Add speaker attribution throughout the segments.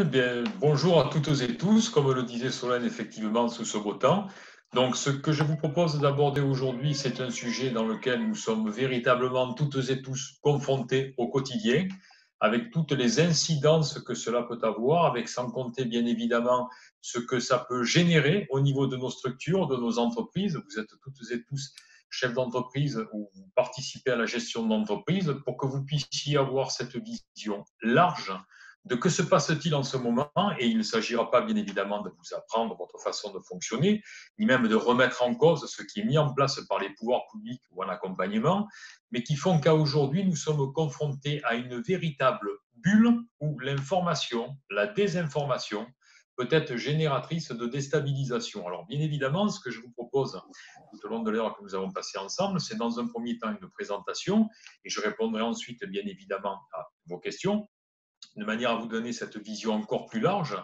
Speaker 1: Bien, bonjour à toutes et tous, comme le disait Solène, effectivement, sous ce beau temps. Donc, ce que je vous propose d'aborder aujourd'hui, c'est un sujet dans lequel nous sommes véritablement toutes et tous confrontés au quotidien, avec toutes les incidences que cela peut avoir, avec sans compter bien évidemment ce que ça peut générer au niveau de nos structures, de nos entreprises. Vous êtes toutes et tous chefs d'entreprise ou vous participez à la gestion d'entreprise pour que vous puissiez avoir cette vision large de que se passe-t-il en ce moment. Et il ne s'agira pas bien évidemment de vous apprendre votre façon de fonctionner, ni même de remettre en cause ce qui est mis en place par les pouvoirs publics ou en accompagnement, mais qui font qu'à aujourd'hui, nous sommes confrontés à une véritable bulle où l'information, la désinformation, peut être génératrice de déstabilisation. Alors bien évidemment, ce que je vous propose tout au long de l'heure que nous avons passée ensemble, c'est dans un premier temps une présentation, et je répondrai ensuite bien évidemment à vos questions, de manière à vous donner cette vision encore plus large,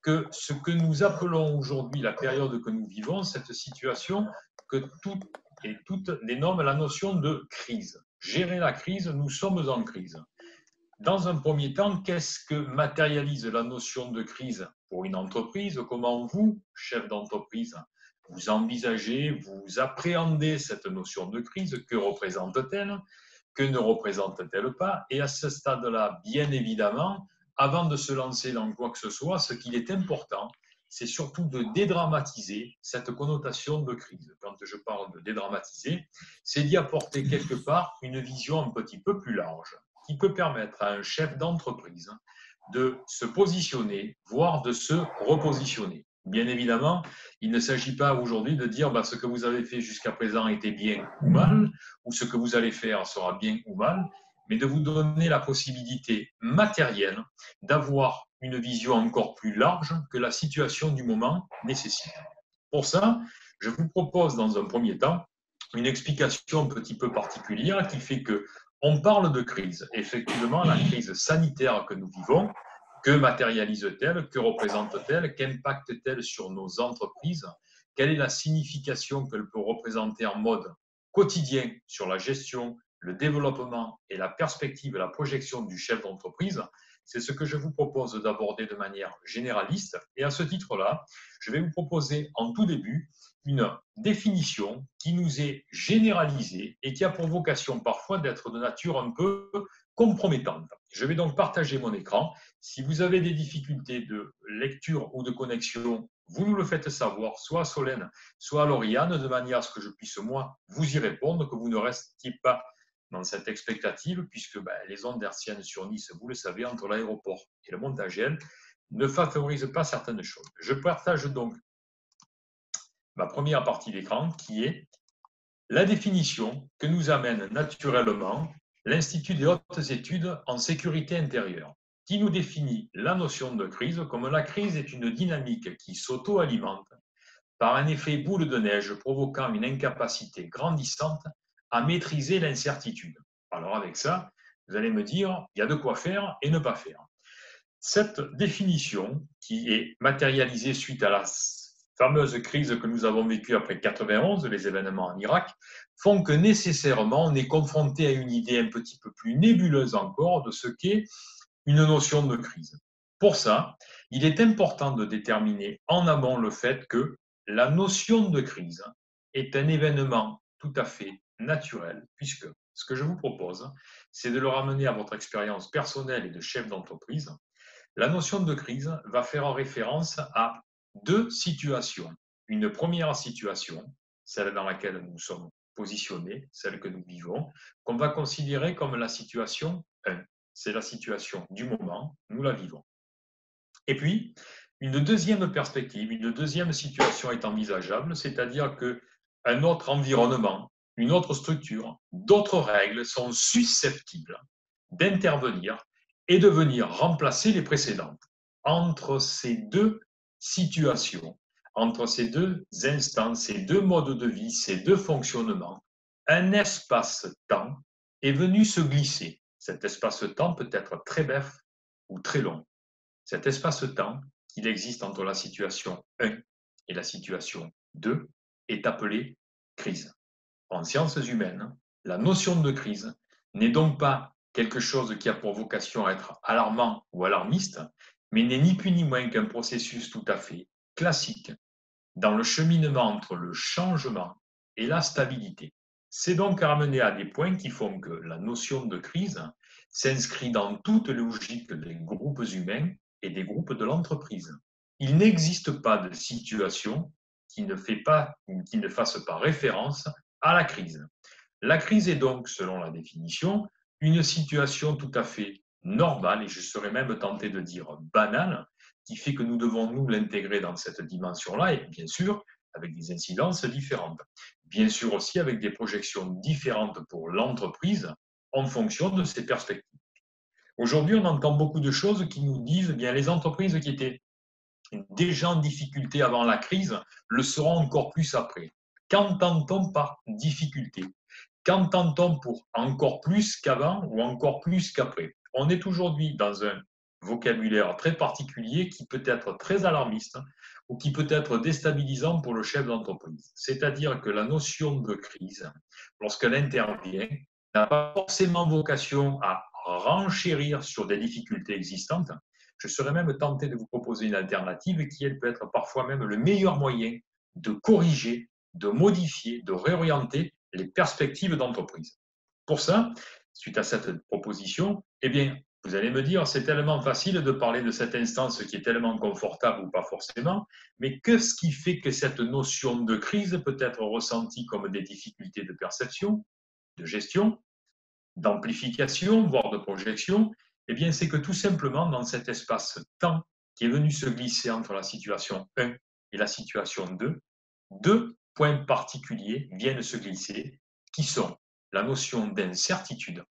Speaker 1: que ce que nous appelons aujourd'hui la période que nous vivons, cette situation que toutes les nomment la notion de crise. Gérer la crise, nous sommes en crise. Dans un premier temps, qu'est-ce que matérialise la notion de crise pour une entreprise? Comment vous, chef d'entreprise, vous envisagez, vous appréhendez cette notion de crise? Que représente-t-elle? Que ne représente-t-elle pas? Et à ce stade-là, bien évidemment, avant de se lancer dans quoi que ce soit, ce qu'il est important, c'est surtout de dédramatiser cette connotation de crise. Quand je parle de dédramatiser, c'est d'y apporter quelque part une vision un petit peu plus large, qui peut permettre à un chef d'entreprise de se positionner, voire de se repositionner. Bien évidemment, il ne s'agit pas aujourd'hui de dire ce que vous avez fait jusqu'à présent était bien ou mal, ou ce que vous allez faire sera bien ou mal, mais de vous donner la possibilité matérielle d'avoir une vision encore plus large que la situation du moment nécessite. Pour ça, je vous propose dans un premier temps une explication un petit peu particulière qui fait que on parle de crise. Effectivement, la crise sanitaire que nous vivons, que matérialise-t-elle? Que représente-t-elle? Qu'impacte-t-elle sur nos entreprises? Quelle est la signification qu'elle peut représenter en mode quotidien sur la gestion, le développement et la perspective et la projection du chef d'entreprise? C'est ce que je vous propose d'aborder de manière généraliste. Et à ce titre-là, je vais vous proposer en tout début une définition qui nous est généralisée et qui a pour vocation parfois d'être de nature un peu compromettante. Je vais donc partager mon écran. Si vous avez des difficultés de lecture ou de connexion, vous nous le faites savoir, soit à Solène, soit à Lauriane, de manière à ce que je puisse, moi, vous y répondre, que vous ne restiez pas dans cette expectative, puisque les ondes hertziennes sur Nice, vous le savez, entre l'aéroport et le Montagel, ne favorisent pas certaines choses. Je partage donc ma première partie d'écran, qui est la définition que nous amène naturellement l'Institut des hautes études en sécurité intérieure, qui nous définit la notion de crise comme la crise est une dynamique qui s'auto-alimente par un effet boule de neige provoquant une incapacité grandissante à maîtriser l'incertitude. Alors avec ça, vous allez me dire, il y a de quoi faire et ne pas faire. Cette définition, qui est matérialisée suite à la fameuse crise que nous avons vécue après 91, les événements en Irak, font que nécessairement on est confronté à une idée un petit peu plus nébuleuse encore de ce qu'est une notion de crise. Pour ça, il est important de déterminer en amont le fait que la notion de crise est un événement tout à fait naturel, puisque ce que je vous propose, c'est de le ramener à votre expérience personnelle et de chef d'entreprise. La notion de crise va faire référence à deux situations. Une première situation, celle dans laquelle nous sommes positionnés, celle que nous vivons, qu'on va considérer comme la situation 1. C'est la situation du moment, nous la vivons. Et puis, une deuxième perspective, une deuxième situation est envisageable, c'est-à-dire qu'un autre environnement, une autre structure, d'autres règles sont susceptibles d'intervenir et de venir remplacer les précédentes. Entre ces deux situations, entre ces deux instants, ces deux modes de vie, ces deux fonctionnements, un espace-temps est venu se glisser. Cet espace-temps peut être très bref ou très long. Cet espace-temps qu'il existe entre la situation 1 et la situation 2 est appelé crise. En sciences humaines, la notion de crise n'est donc pas quelque chose qui a pour vocation à être alarmant ou alarmiste, mais n'est ni plus ni moins qu'un processus tout à fait classique dans le cheminement entre le changement et la stabilité. C'est donc ramené à des points qui font que la notion de crise s'inscrit dans toute logique des groupes humains et des groupes de l'entreprise. Il n'existe pas de situation qui ne fasse pas référence à la crise. La crise est donc, selon la définition, une situation tout à fait normale, et je serais même tenté de dire banale, qui fait que nous devons nous l'intégrer dans cette dimension-là, et bien sûr, avec des incidences différentes. Bien sûr aussi avec des projections différentes pour l'entreprise en fonction de ses perspectives. Aujourd'hui, on entend beaucoup de choses qui nous disent, bien, les entreprises qui étaient déjà en difficulté avant la crise le seront encore plus après. Qu'entend-on par difficulté? Qu'entend-on pour encore plus qu'avant ou encore plus qu'après? On est aujourd'hui dans un vocabulaire très particulier qui peut être très alarmiste ou qui peut être déstabilisant pour le chef d'entreprise. C'est-à-dire que la notion de crise, lorsqu'elle intervient, n'a pas forcément vocation à renchérir sur des difficultés existantes. Je serais même tenté de vous proposer une alternative qui, elle, peut être parfois même le meilleur moyen de corriger, de modifier, de réorienter les perspectives d'entreprise. Pour ça, suite à cette proposition, eh bien, vous allez me dire, c'est tellement facile de parler de cette instance qui est tellement confortable ou pas forcément, mais qu'est-ce qui fait que cette notion de crise peut être ressentie comme des difficultés de perception, de gestion, d'amplification, voire de projection? Eh bien, c'est que tout simplement, dans cet espace-temps qui est venu se glisser entre la situation 1 et la situation 2, deux points particuliers viennent se glisser, qui sont la notion d'incertitude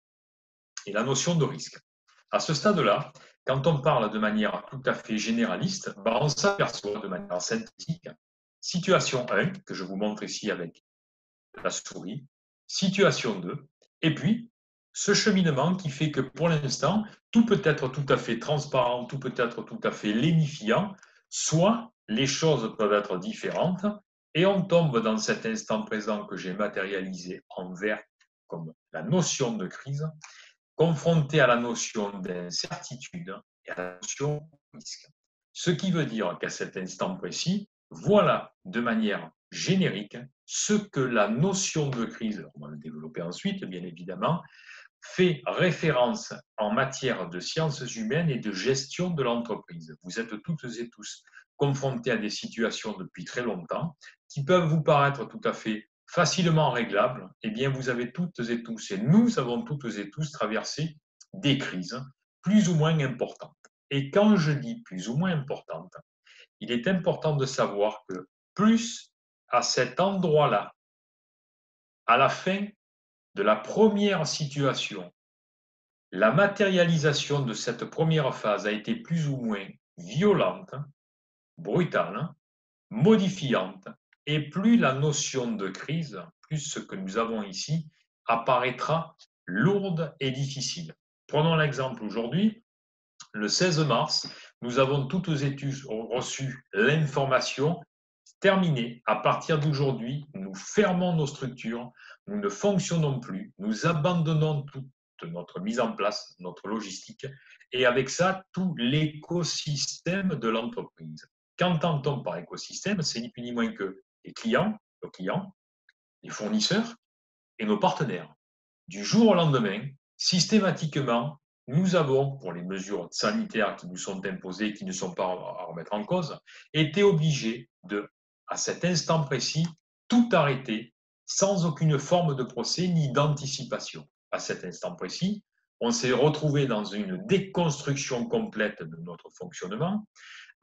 Speaker 1: et la notion de risque. À ce stade-là, quand on parle de manière tout à fait généraliste, on s'aperçoit de manière synthétique, situation 1, que je vous montre ici avec la souris, situation 2, et puis ce cheminement qui fait que pour l'instant, tout peut être tout à fait transparent, tout peut être tout à fait lénifiant, soit les choses peuvent être différentes, et on tombe dans cet instant présent que j'ai matérialisé en vert comme la notion de crise, confronté à la notion d'incertitude et à la notion de risque. Ce qui veut dire qu'à cet instant précis, voilà de manière générique ce que la notion de crise, on va le développer ensuite bien évidemment, fait référence en matière de sciences humaines et de gestion de l'entreprise. Vous êtes toutes et tous confrontés à des situations depuis très longtemps qui peuvent vous paraître tout à fait facilement réglables. Eh bien, vous avez toutes et tous, et nous avons toutes et tous traversé des crises plus ou moins importantes. Et quand je dis plus ou moins importantes, il est important de savoir que plus à cet endroit-là, à la fin de la première situation, la matérialisation de cette première phase a été plus ou moins violente, brutale, modifiante, et plus la notion de crise, plus ce que nous avons ici, apparaîtra lourde et difficile. Prenons l'exemple aujourd'hui, le 16 mars, nous avons toutes et tous reçu l'information terminée. À partir d'aujourd'hui, nous fermons nos structures, nous ne fonctionnons plus, nous abandonnons toute notre mise en place, notre logistique, et avec ça, tout l'écosystème de l'entreprise. Qu'entend-on par écosystème? C'est ni plus ni moins que les clients, nos clients, les fournisseurs et nos partenaires. Du jour au lendemain, systématiquement, nous avons, pour les mesures sanitaires qui nous sont imposées, qui ne sont pas à remettre en cause, été obligés de, à cet instant précis, tout arrêter sans aucune forme de procès ni d'anticipation. À cet instant précis, on s'est retrouvé dans une déconstruction complète de notre fonctionnement,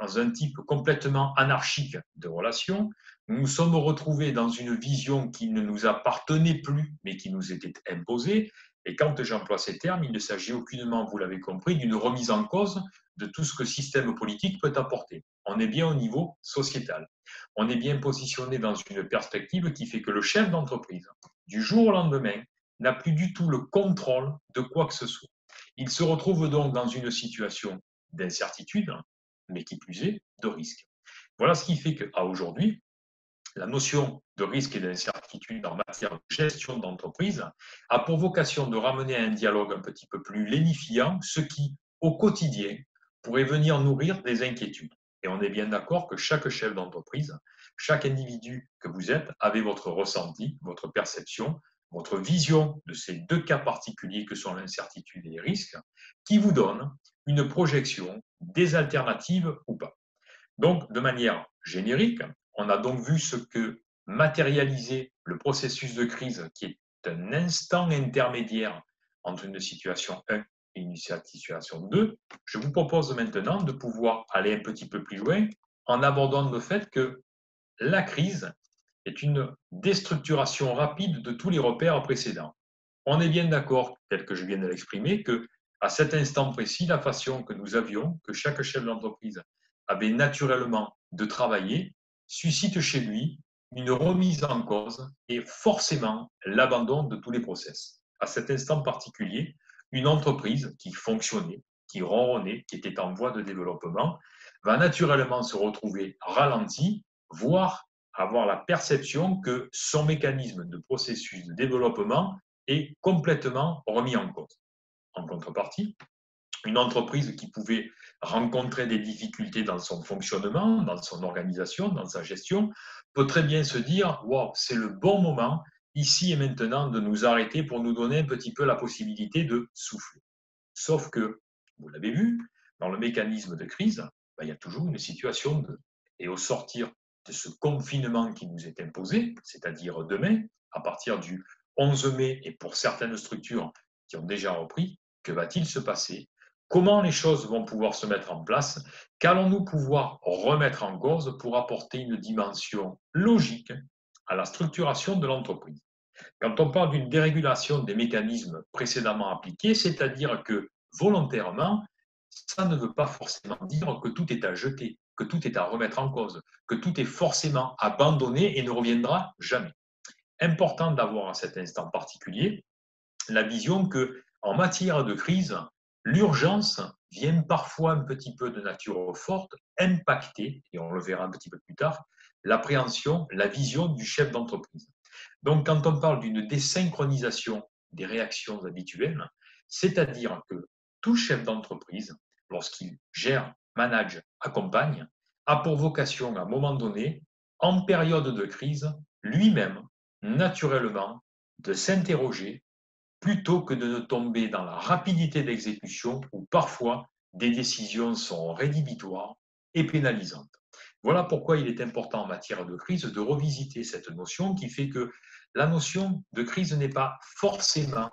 Speaker 1: dans un type complètement anarchique de relations. Nous nous sommes retrouvés dans une vision qui ne nous appartenait plus, mais qui nous était imposée. Et quand j'emploie ces termes, il ne s'agit aucunement, vous l'avez compris, d'une remise en cause de tout ce que le système politique peut apporter. On est bien au niveau sociétal. On est bien positionné dans une perspective qui fait que le chef d'entreprise, du jour au lendemain, n'a plus du tout le contrôle de quoi que ce soit. Il se retrouve donc dans une situation d'incertitude, mais qui plus est, de risque. Voilà ce qui fait qu'à aujourd'hui, la notion de risque et d'incertitude en matière de gestion d'entreprise a pour vocation de ramener à un dialogue un petit peu plus lénifiant, ce qui, au quotidien, pourrait venir nourrir des inquiétudes. Et on est bien d'accord que chaque chef d'entreprise, chaque individu que vous êtes, avait votre ressenti, votre perception, votre vision de ces deux cas particuliers que sont l'incertitude et les risques, qui vous donne une projection des alternatives ou pas. Donc, de manière générique, on a donc vu ce que matérialiser le processus de crise, qui est un instant intermédiaire entre une situation 1 et une situation 2. Je vous propose maintenant de pouvoir aller un petit peu plus loin en abordant le fait que la crise est une déstructuration rapide de tous les repères précédents. On est bien d'accord, tel que je viens de l'exprimer, que à cet instant précis, la façon que nous avions, que chaque chef d'entreprise avait naturellement de travailler, suscite chez lui une remise en cause et forcément l'abandon de tous les process. À cet instant particulier, une entreprise qui fonctionnait, qui ronronnait, qui était en voie de développement, va naturellement se retrouver ralentie, voire avoir la perception que son mécanisme de processus de développement est complètement remis en cause. En contrepartie, une entreprise qui pouvait rencontrer des difficultés dans son fonctionnement, dans son organisation, dans sa gestion, peut très bien se dire « Wow, c'est le bon moment, ici et maintenant, de nous arrêter pour nous donner un petit peu la possibilité de souffler. » Sauf que, vous l'avez vu, dans le mécanisme de crise, il y a toujours une situation de... Et au sortir de ce confinement qui nous est imposé, c'est-à-dire demain, à partir du 11 mai, et pour certaines structures qui ont déjà repris, que va-t-il se passer? Comment les choses vont pouvoir se mettre en place? Qu'allons-nous pouvoir remettre en cause pour apporter une dimension logique à la structuration de l'entreprise? Quand on parle d'une dérégulation des mécanismes précédemment appliqués, c'est-à-dire que volontairement, ça ne veut pas forcément dire que tout est à jeter, que tout est à remettre en cause, que tout est forcément abandonné et ne reviendra jamais. Important d'avoir à cet instant particulier la vision que, en matière de crise, l'urgence vient parfois un petit peu de nature forte impacter, et on le verra un petit peu plus tard, l'appréhension, la vision du chef d'entreprise. Donc, quand on parle d'une désynchronisation des réactions habituelles, c'est-à-dire que tout chef d'entreprise, lorsqu'il gère, manage, accompagne, a pour vocation à un moment donné, en période de crise, lui-même, naturellement, de s'interroger plutôt que de tomber dans la rapidité d'exécution où parfois des décisions sont rédhibitoires et pénalisantes. Voilà pourquoi il est important en matière de crise de revisiter cette notion qui fait que la notion de crise n'est pas forcément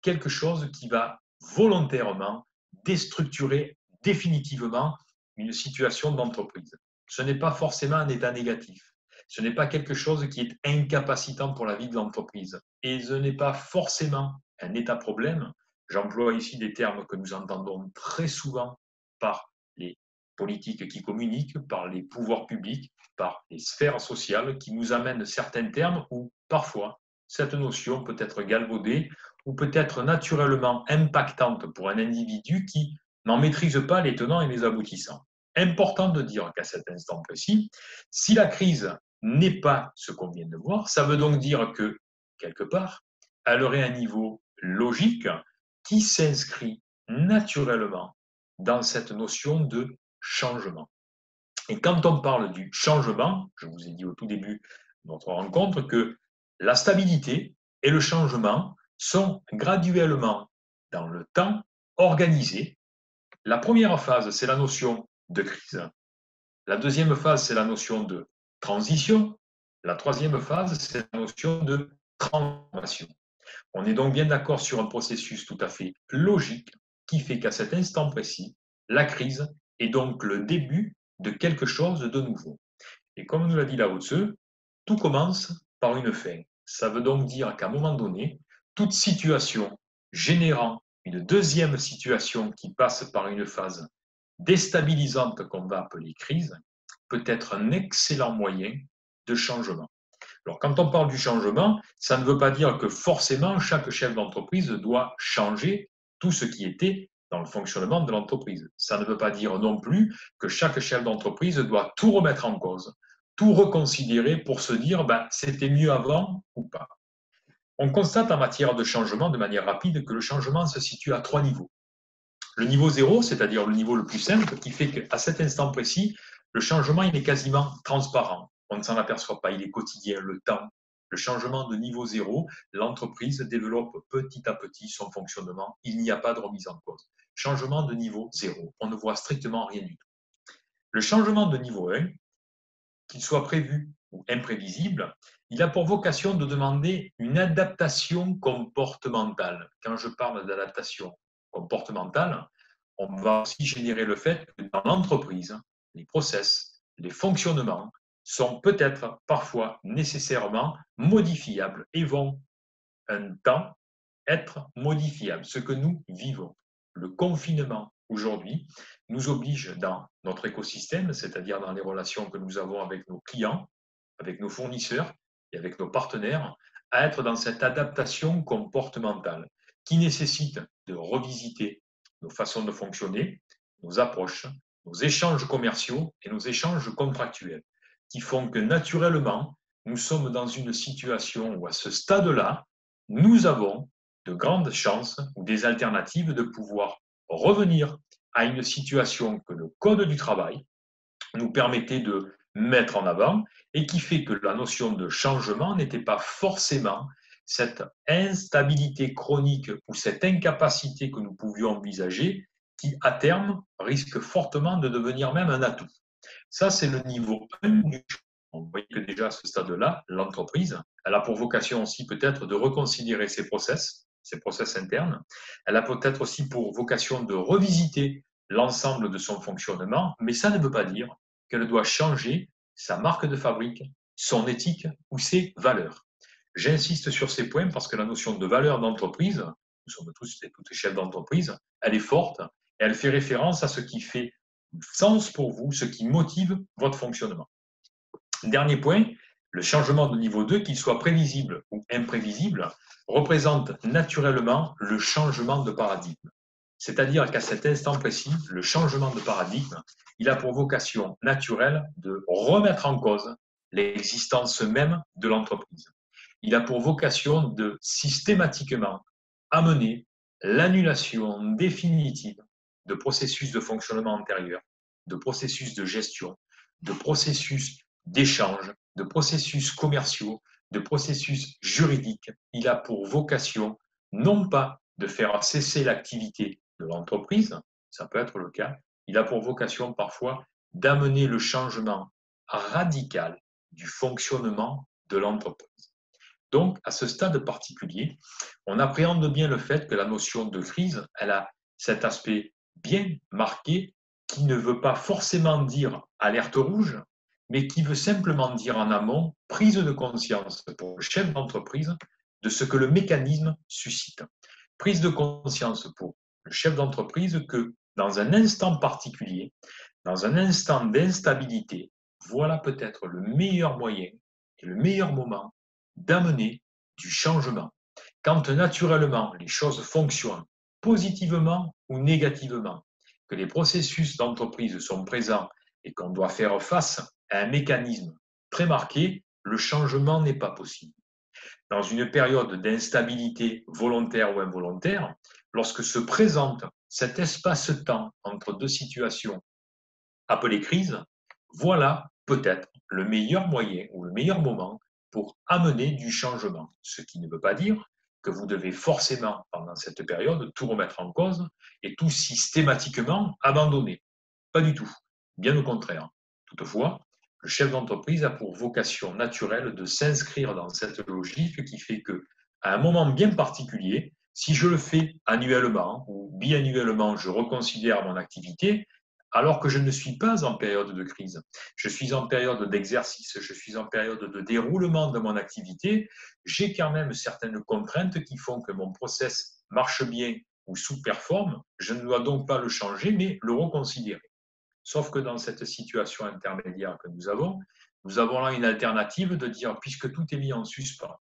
Speaker 1: quelque chose qui va volontairement déstructurer définitivement une situation d'entreprise. Ce n'est pas forcément un état négatif. Ce n'est pas quelque chose qui est incapacitant pour la vie de l'entreprise. Et ce n'est pas forcément un état problème. J'emploie ici des termes que nous entendons très souvent par les politiques qui communiquent, par les pouvoirs publics, par les sphères sociales qui nous amènent certains termes où parfois cette notion peut être galvaudée ou peut être naturellement impactante pour un individu qui n'en maîtrise pas les tenants et les aboutissants. Important de dire qu'à cet instant précis, si la crise n'est pas ce qu'on vient de voir, ça veut donc dire que, quelque part, elle aurait un niveau logique qui s'inscrit naturellement dans cette notion de changement. Et quand on parle du changement, je vous ai dit au tout début de notre rencontre que la stabilité et le changement sont graduellement dans le temps organisés. La première phase, c'est la notion de crise. La deuxième phase, c'est la notion de transition. La troisième phase, c'est la notion de transformation. On est donc bien d'accord sur un processus tout à fait logique qui fait qu'à cet instant précis, la crise est donc le début de quelque chose de nouveau. Et comme nous l'a dit Lao Tzu, tout commence par une fin. Ça veut donc dire qu'à un moment donné, toute situation générant une deuxième situation qui passe par une phase déstabilisante qu'on va appeler crise peut être un excellent moyen de changement. Alors, quand on parle du changement, ça ne veut pas dire que forcément chaque chef d'entreprise doit changer tout ce qui était dans le fonctionnement de l'entreprise. Ça ne veut pas dire non plus que chaque chef d'entreprise doit tout remettre en cause, tout reconsidérer pour se dire c'était mieux avant ou pas. On constate en matière de changement de manière rapide que le changement se situe à trois niveaux. Le niveau 0, c'est-à-dire le niveau le plus simple, qui fait qu'à cet instant précis, le changement il est quasiment transparent. On ne s'en aperçoit pas, il est quotidien, le temps. Le changement de niveau 0, l'entreprise développe petit à petit son fonctionnement. Il n'y a pas de remise en cause. Changement de niveau 0, on ne voit strictement rien du tout. Le changement de niveau 1, qu'il soit prévu ou imprévisible, il a pour vocation de demander une adaptation comportementale. Quand je parle d'adaptation comportementale, on va aussi générer le fait que dans l'entreprise, les process, les fonctionnements sont peut-être parfois nécessairement modifiables et vont un temps être modifiables. Ce que nous vivons, le confinement aujourd'hui, nous oblige dans notre écosystème, c'est-à-dire dans les relations que nous avons avec nos clients, avec nos fournisseurs et avec nos partenaires, à être dans cette adaptation comportementale qui nécessite de revisiter nos façons de fonctionner, nos approches, nos échanges commerciaux et nos échanges contractuels, qui font que naturellement, nous sommes dans une situation où à ce stade-là, nous avons de grandes chances ou des alternatives de pouvoir revenir à une situation que le Code du travail nous permettait de mettre en avant et qui fait que la notion de changement n'était pas forcément cette instabilité chronique ou cette incapacité que nous pouvions envisager qui, à terme, risque fortement de devenir même un atout. Ça, c'est le niveau 1 du changement. Vous voyez que déjà à ce stade-là, l'entreprise, elle a pour vocation aussi peut-être de reconsidérer ses process internes. Elle a peut-être aussi pour vocation de revisiter l'ensemble de son fonctionnement, mais ça ne veut pas dire qu'elle doit changer sa marque de fabrique, son éthique ou ses valeurs. J'insiste sur ces points parce que la notion de valeur d'entreprise, nous sommes tous et toutes chefs d'entreprise, elle est forte et elle fait référence à ce qui fait sens pour vous, ce qui motive votre fonctionnement. Dernier point, le changement de niveau 2, qu'il soit prévisible ou imprévisible, représente naturellement le changement de paradigme. C'est-à-dire qu'à cet instant précis, le changement de paradigme, il a pour vocation naturelle de remettre en cause l'existence même de l'entreprise. Il a pour vocation de systématiquement amener l'annulation définitive de processus de fonctionnement antérieur, de processus de gestion, de processus d'échange, de processus commerciaux, de processus juridiques. Il a pour vocation non pas de faire cesser l'activité de l'entreprise, ça peut être le cas, il a pour vocation parfois d'amener le changement radical du fonctionnement de l'entreprise. Donc, à ce stade particulier, on appréhende bien le fait que la notion de crise, elle a cet aspect bien marqué qui ne veut pas forcément dire alerte rouge, mais qui veut simplement dire en amont prise de conscience pour le chef d'entreprise de ce que le mécanisme suscite. Prise de conscience pour le chef d'entreprise que dans un instant particulier, dans un instant d'instabilité, voilà peut-être le meilleur moyen et le meilleur moment d'amener du changement. Quand naturellement les choses fonctionnent positivement ou négativement, que les processus d'entreprise sont présents et qu'on doit faire face à un mécanisme très marqué, le changement n'est pas possible. Dans une période d'instabilité volontaire ou involontaire, lorsque se présente cet espace-temps entre deux situations appelées crises, voilà peut-être le meilleur moyen ou le meilleur moment pour amener du changement. Ce qui ne veut pas dire que vous devez forcément, pendant cette période, tout remettre en cause et tout systématiquement abandonner. Pas du tout. Bien au contraire. Toutefois, le chef d'entreprise a pour vocation naturelle de s'inscrire dans cette logique qui fait que, à un moment bien particulier, si je le fais annuellement ou biannuellement, je reconsidère mon activité, alors que je ne suis pas en période de crise. Je suis en période d'exercice, je suis en période de déroulement de mon activité. J'ai quand même certaines contraintes qui font que mon process marche bien ou sous-performe. Je ne dois donc pas le changer, mais le reconsidérer. Sauf que dans cette situation intermédiaire que nous avons là une alternative de dire, puisque tout est mis en suspens,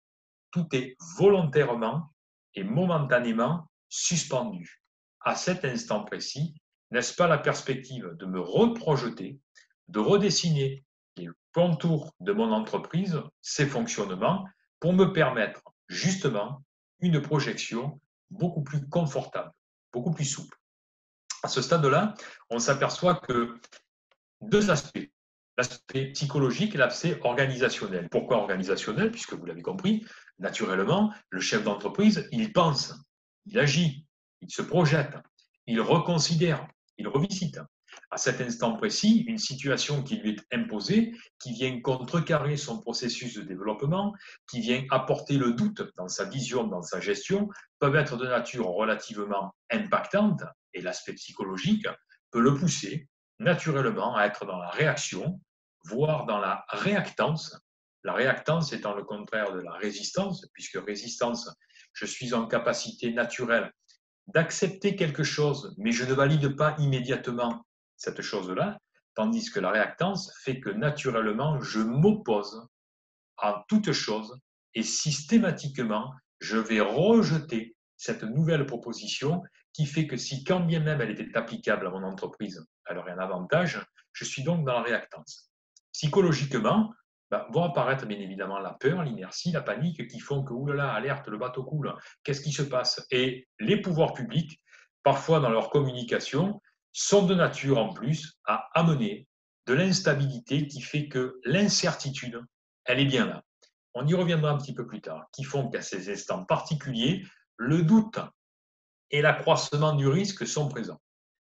Speaker 1: tout est volontairement et momentanément suspendu. À cet instant précis, n'est-ce pas la perspective de me reprojeter, de redessiner les contours de mon entreprise, ses fonctionnements, pour me permettre justement une projection beaucoup plus confortable, beaucoup plus souple. À ce stade-là, on s'aperçoit que deux aspects, l'aspect psychologique et l'aspect organisationnel. Pourquoi organisationnel? Puisque vous l'avez compris, naturellement, le chef d'entreprise, il pense, il agit, il se projette, il reconsidère, il revisite. À cet instant précis, une situation qui lui est imposée, qui vient contrecarrer son processus de développement, qui vient apporter le doute dans sa vision, dans sa gestion, peuvent être de nature relativement impactante, et l'aspect psychologique peut le pousser naturellement à être dans la réaction, voire dans la réactance. La réactance étant le contraire de la résistance, puisque résistance, je suis en capacité naturelle d'accepter quelque chose, mais je ne valide pas immédiatement cette chose-là, tandis que la réactance fait que naturellement, je m'oppose à toute chose et systématiquement, je vais rejeter cette nouvelle proposition qui fait que si quand bien même elle était applicable à mon entreprise, elle aurait un avantage, je suis donc dans la réactance. Psychologiquement, vont apparaître bien évidemment la peur, l'inertie, la panique qui font que, oulala, alerte, le bateau coule, qu'est-ce qui se passe? Et les pouvoirs publics, parfois dans leur communication, sont de nature en plus à amener de l'instabilité qui fait que l'incertitude, elle est bien là. On y reviendra un petit peu plus tard, qui font qu'à ces instants particuliers, le doute et l'accroissement du risque sont présents.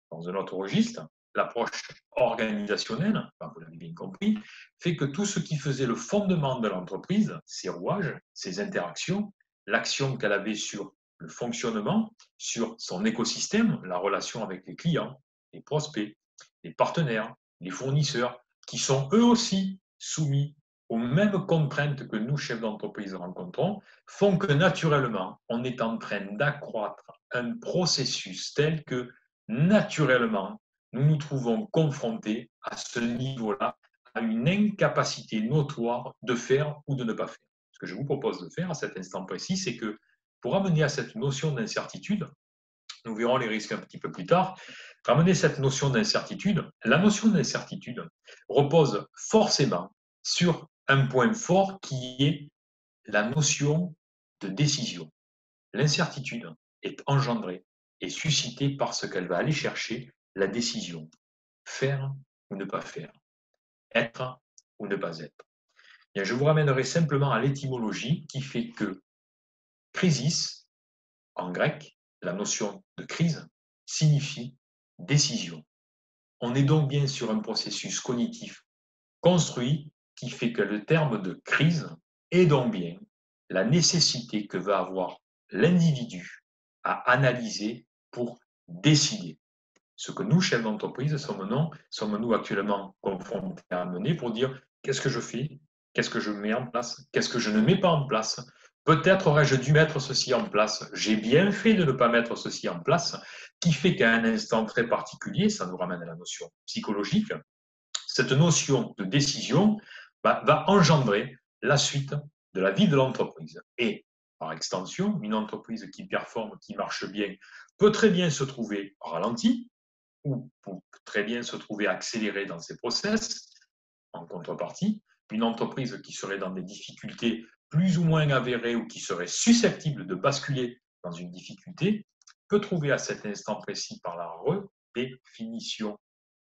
Speaker 1: Dans un autre registre, l'approche organisationnelle, vous l'avez bien compris, fait que tout ce qui faisait le fondement de l'entreprise, ses rouages, ses interactions, l'action qu'elle avait sur le fonctionnement, sur son écosystème, la relation avec les clients, les prospects, les partenaires, les fournisseurs, qui sont eux aussi soumis aux mêmes contraintes que nous, chefs d'entreprise, rencontrons, font que naturellement, on est en train d'accroître un processus tel que naturellement, nous nous trouvons confrontés à ce niveau-là, à une incapacité notoire de faire ou de ne pas faire. Ce que je vous propose de faire à cet instant précis, c'est que pour amener à cette notion d'incertitude, nous verrons les risques un petit peu plus tard, ramener cette notion d'incertitude, la notion d'incertitude repose forcément sur un point fort qui est la notion de décision. L'incertitude est engendrée et suscitée par ce qu'elle va aller chercher, la décision. Faire ou ne pas faire. Être ou ne pas être. Bien, je vous ramènerai simplement à l'étymologie qui fait que crisis, en grec, la notion de crise, signifie décision. On est donc bien sur un processus cognitif construit qui fait que le terme de crise est donc bien la nécessité que va avoir l'individu à analyser pour décider. Ce que nous, chefs d'entreprise, sommes-nous actuellement confrontés à mener pour dire qu'est-ce que je fais, qu'est-ce que je mets en place, qu'est-ce que je ne mets pas en place. Peut-être aurais-je dû mettre ceci en place. J'ai bien fait de ne pas mettre ceci en place, qui fait qu'à un instant très particulier, ça nous ramène à la notion psychologique, cette notion de décision va engendrer la suite de la vie de l'entreprise. Et par extension, une entreprise qui performe, qui marche bien, peut très bien se trouver ralentie ou peut très bien se trouver accélérée dans ses process. En contrepartie, une entreprise qui serait dans des difficultés plus ou moins avérées ou qui serait susceptible de basculer dans une difficulté peut trouver à cet instant précis par la redéfinition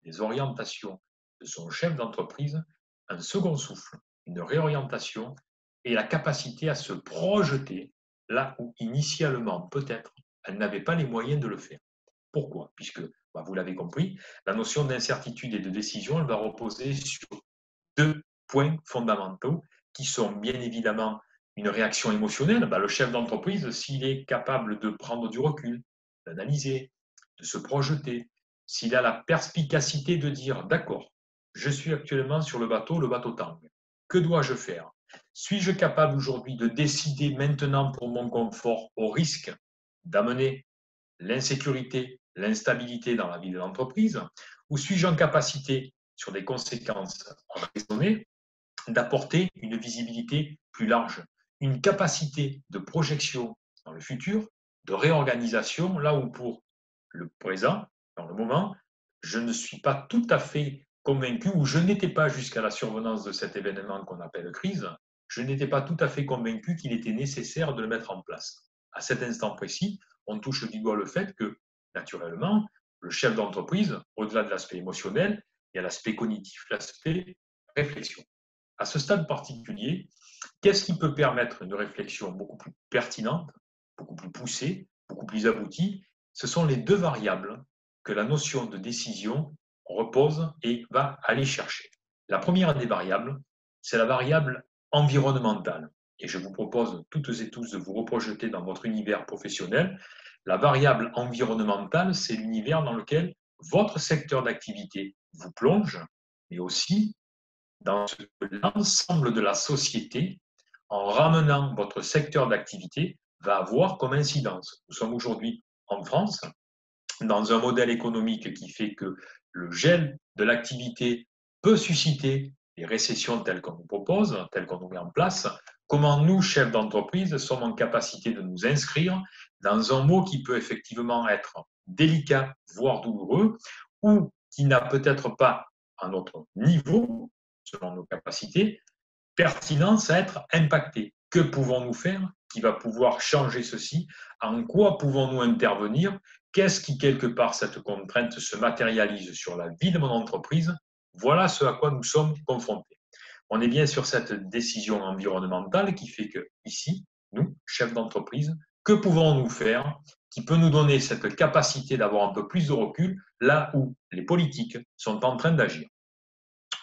Speaker 1: des orientations de son chef d'entreprise un second souffle, une réorientation et la capacité à se projeter là où initialement peut-être elle n'avait pas les moyens de le faire. Pourquoi? Puisque, vous l'avez compris, la notion d'incertitude et de décision, elle va reposer sur deux points fondamentaux qui sont bien évidemment une réaction émotionnelle. Le chef d'entreprise, s'il est capable de prendre du recul, d'analyser, de se projeter, s'il a la perspicacité de dire d'accord, je suis actuellement sur le bateau tangue. Que dois-je faire? Suis-je capable aujourd'hui de décider maintenant pour mon confort au risque d'amener l'insécurité, l'instabilité dans la vie de l'entreprise? Ou suis-je en capacité, sur des conséquences raisonnées, d'apporter une visibilité plus large, une capacité de projection dans le futur, de réorganisation, là où pour le présent, dans le moment, je ne suis pas tout à fait convaincu, ou je n'étais pas jusqu'à la survenance de cet événement qu'on appelle crise, je n'étais pas tout à fait convaincu qu'il était nécessaire de le mettre en place. À cet instant précis, on touche du doigt le fait que, naturellement, le chef d'entreprise, au-delà de l'aspect émotionnel, il y a l'aspect cognitif, l'aspect réflexion. À ce stade particulier, qu'est-ce qui peut permettre une réflexion beaucoup plus pertinente, beaucoup plus poussée, beaucoup plus aboutie? Ce sont les deux variables que la notion de décision repose et va aller chercher. La première des variables, c'est la variable environnementale. Et je vous propose toutes et tous de vous reprojeter dans votre univers professionnel. La variable environnementale, c'est l'univers dans lequel votre secteur d'activité vous plonge, mais aussi dans ce que l'ensemble de la société, en ramenant votre secteur d'activité, va avoir comme incidence. Nous sommes aujourd'hui en France, dans un modèle économique qui fait que le gel de l'activité peut susciter les récessions telles qu'on nous propose, telles qu'on nous met en place. Comment nous, chefs d'entreprise, sommes en capacité de nous inscrire dans un mot qui peut effectivement être délicat, voire douloureux, ou qui n'a peut-être pas, à notre niveau, selon nos capacités, pertinence à être impacté. Que pouvons-nous faire qui va pouvoir changer ceci? En quoi pouvons-nous intervenir? Qu'est-ce qui, quelque part, cette contrainte se matérialise sur la vie de mon entreprise? Voilà ce à quoi nous sommes confrontés. On est bien sur cette décision environnementale qui fait que, ici, nous, chefs d'entreprise, que pouvons-nous faire qui peut nous donner cette capacité d'avoir un peu plus de recul là où les politiques sont en train d'agir?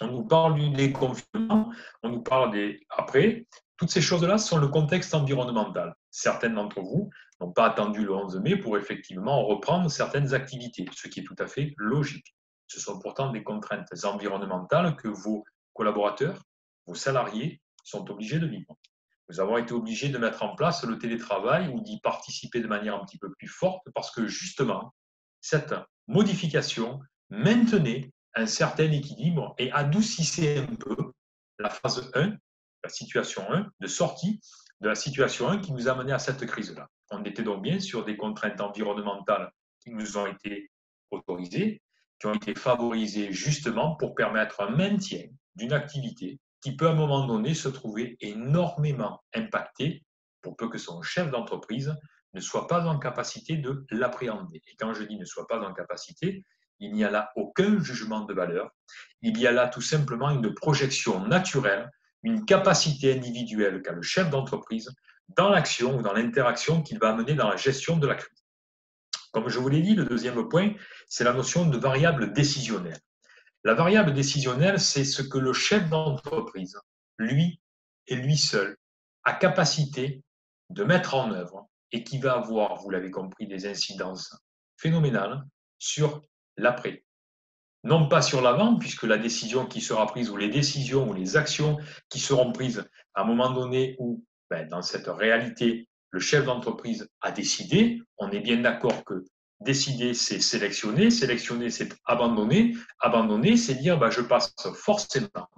Speaker 1: On nous parle du déconfinement, on nous parle des après. Toutes ces choses-là sont le contexte environnemental. Certaines d'entre vous n'ont pas attendu le 11 mai pour effectivement reprendre certaines activités, ce qui est tout à fait logique. Ce sont pourtant des contraintes environnementales que vos collaborateurs, vos salariés sont obligés de vivre. Nous avons été obligés de mettre en place le télétravail ou d'y participer de manière un petit peu plus forte parce que justement, cette modification maintenait un certain équilibre et adoucissait un peu la phase 1, la situation 1, de sortie de la situation 1 qui nous a mené à cette crise-là. On était donc bien sur des contraintes environnementales qui nous ont été autorisées, qui ont été favorisées justement pour permettre un maintien d'une activité qui peut à un moment donné se trouver énormément impactée pour peu que son chef d'entreprise ne soit pas en capacité de l'appréhender. Et quand je dis ne soit pas en capacité, il n'y a là aucun jugement de valeur. Il y a là tout simplement une projection naturelle, une capacité individuelle qu'a le chef d'entreprise dans l'action ou dans l'interaction qu'il va amener dans la gestion de la crise. Comme je vous l'ai dit, le deuxième point, c'est la notion de variable décisionnelle. La variable décisionnelle, c'est ce que le chef d'entreprise, lui et lui seul, a capacité de mettre en œuvre et qui va avoir, vous l'avez compris, des incidences phénoménales sur l'après. Non pas sur l'avant, puisque la décision qui sera prise ou les décisions ou les actions qui seront prises à un moment donné où, dans cette réalité, le chef d'entreprise a décidé, on est bien d'accord que décider, c'est sélectionner, sélectionner, c'est abandonner, abandonner, c'est dire je passe forcément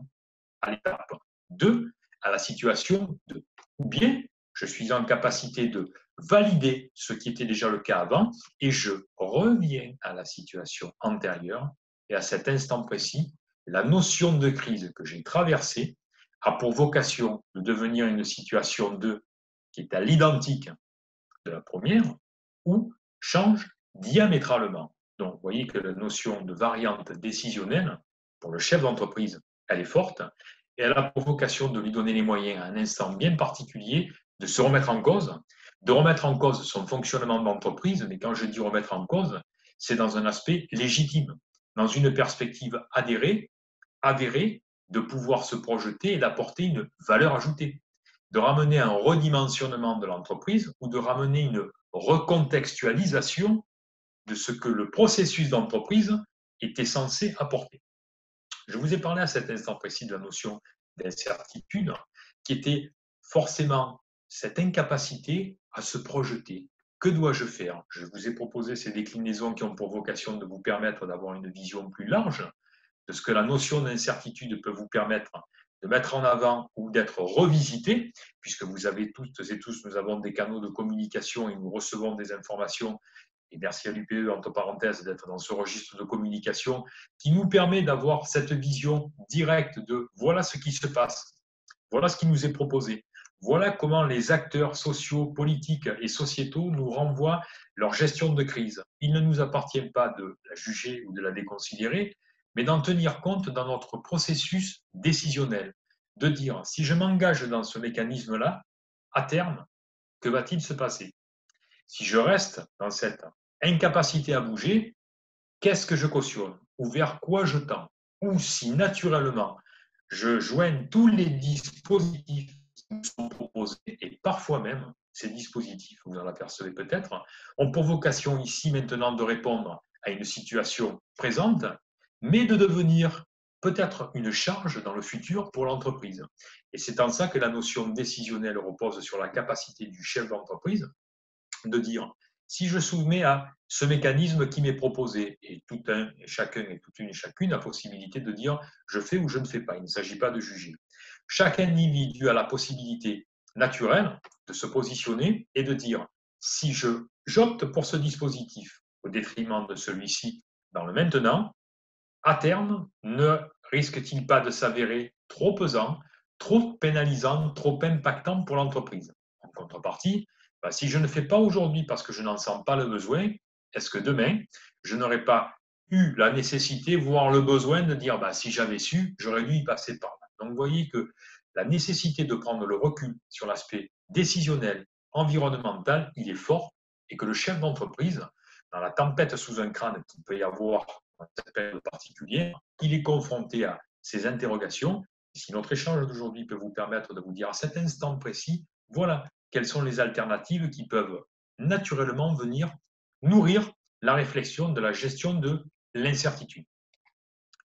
Speaker 1: à l'étape 2, à la situation 2. Ou bien, je suis en capacité de valider ce qui était déjà le cas avant et je reviens à la situation antérieure. Et à cet instant précis, la notion de crise que j'ai traversée a pour vocation de devenir une situation 2 qui est à l'identique de la première ou change diamétralement. Donc, vous voyez que la notion de variante décisionnelle, pour le chef d'entreprise, elle est forte et elle a pour vocation de lui donner les moyens à un instant bien particulier de se remettre en cause, de remettre en cause son fonctionnement d'entreprise. Mais quand je dis remettre en cause, c'est dans un aspect légitime, dans une perspective avérée, de pouvoir se projeter et d'apporter une valeur ajoutée, de ramener un redimensionnement de l'entreprise ou de ramener une recontextualisation de ce que le processus d'entreprise était censé apporter. Je vous ai parlé à cet instant précis de la notion d'incertitude qui était forcément cette incapacité à se projeter. Que dois-je faire? Je vous ai proposé ces déclinaisons qui ont pour vocation de vous permettre d'avoir une vision plus large de ce que la notion d'incertitude peut vous permettre de mettre en avant ou d'être revisité, puisque vous avez toutes et tous, nous avons des canaux de communication et nous recevons des informations. Et merci à l'UPE, entre parenthèses, d'être dans ce registre de communication qui nous permet d'avoir cette vision directe de voilà ce qui se passe, voilà ce qui nous est proposé, Voilà comment les acteurs sociaux, politiques et sociétaux nous renvoient leur gestion de crise. Il ne nous appartient pas de la juger ou de la déconsidérer, mais d'en tenir compte dans notre processus décisionnel. De dire, si je m'engage dans ce mécanisme-là, à terme, que va-t-il se passer? Si je reste dans cette incapacité à bouger, qu'est-ce que je cautionne? Ou vers quoi je tends? Ou si naturellement je joigne tous les dispositifs qui nous sont proposés, et parfois même ces dispositifs, vous en apercevez peut-être, ont pour vocation ici maintenant de répondre à une situation présente, mais de devenir peut-être une charge dans le futur pour l'entreprise. Et c'est en ça que la notion décisionnelle repose sur la capacité du chef d'entreprise de dire, si je soumets à ce mécanisme qui m'est proposé, et tout un et chacun et toute une et chacune a la possibilité de dire, je fais ou je ne fais pas, il ne s'agit pas de juger. Chaque individu a la possibilité naturelle de se positionner et de dire, si j'opte pour ce dispositif au détriment de celui-ci dans le maintenant, à terme, ne risque-t-il pas de s'avérer trop pesant, trop pénalisant, trop impactant pour l'entreprise? En contrepartie, si je ne fais pas aujourd'hui parce que je n'en sens pas le besoin, est-ce que demain, je n'aurais pas eu la nécessité, voire le besoin de dire, si j'avais su, j'aurais dû y passer par là. Donc vous voyez que la nécessité de prendre le recul sur l'aspect décisionnel, environnemental, il est fort, et que le chef d'entreprise, dans la tempête sous un crâne qu'il peut y avoir dans cette période particulière, il est confronté à ces interrogations. Si notre échange d'aujourd'hui peut vous permettre de vous dire à cet instant précis, voilà quelles sont les alternatives qui peuvent naturellement venir nourrir la réflexion de la gestion de l'incertitude.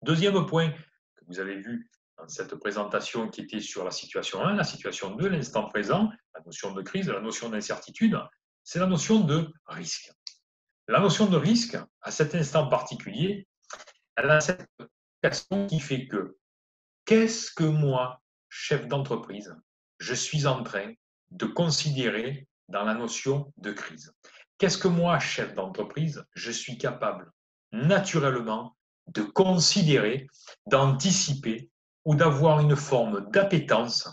Speaker 1: Deuxième point que vous avez vu dans cette présentation qui était sur la situation 1, la situation 2, l'instant présent, la notion de crise, la notion d'incertitude, c'est la notion de risque. La notion de risque, à cet instant particulier, elle a cette question qui fait que qu'est-ce que moi, chef d'entreprise, je suis en train de considérer dans la notion de crise? Qu'est-ce que moi, chef d'entreprise, je suis capable naturellement de considérer, d'anticiper ou d'avoir une forme d'appétence